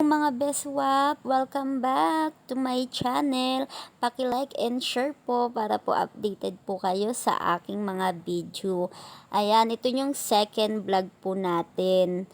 mga beswap! Welcome back to my channel. Paki-like and share po para po updated po kayo sa aking mga video. Ayan, ito yung second vlog po natin.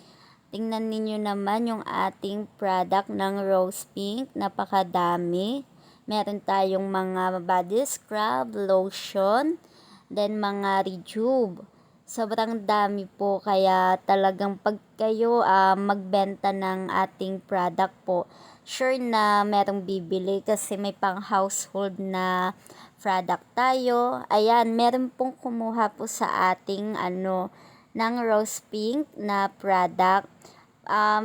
Tingnan ninyo naman yung ating product ng Rose Pink. Napakadami. Meron tayong mga body scrub, lotion, then mga rejuve. Sobrang dami po, kaya talagang pag kayo magbenta ng ating product po, sure na merong bibili kasi may pang household na product tayo. Ayan, meron pong kumuha po sa ating ng Rose Pink na product.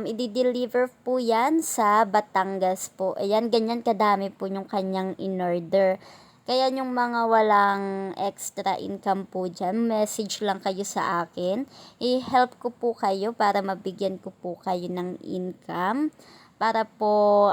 I-deliver po yan sa Batangas po. Ayan, ganyan kadami po yung kanyang in-order. Kaya yung mga walang extra income po dyan, message lang kayo sa akin. I-help ko po kayo para mabigyan ko po kayo ng income. Para po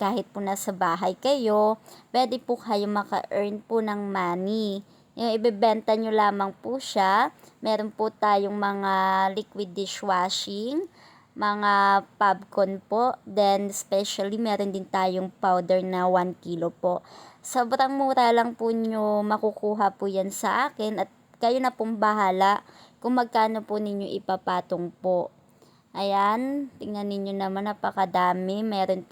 kahit po nasa bahay kayo, pwede po kayo maka-earn po ng money. Yung ibebenta nyo lamang po siya. Meron po tayong mga liquid dishwashing, mga popcorn po. Then, especially, meron din tayong powder na 1 kilo po. Sobrang mura lang po nyo makukuha po yan sa akin at kayo na pong bahala kung magkano po ninyo ipapatong po. Ayan, tingnan ninyo naman, napakadami. Meron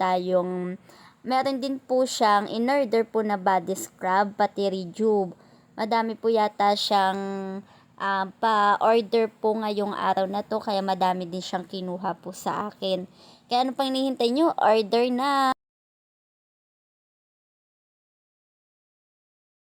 din po siyang in-order po na body scrub, pati rejuve. Madami po yata siyang pa-order po ngayong araw na to, kaya madami din siyang kinuha po sa akin. Kaya ano pang hinihintay nyo? Order na!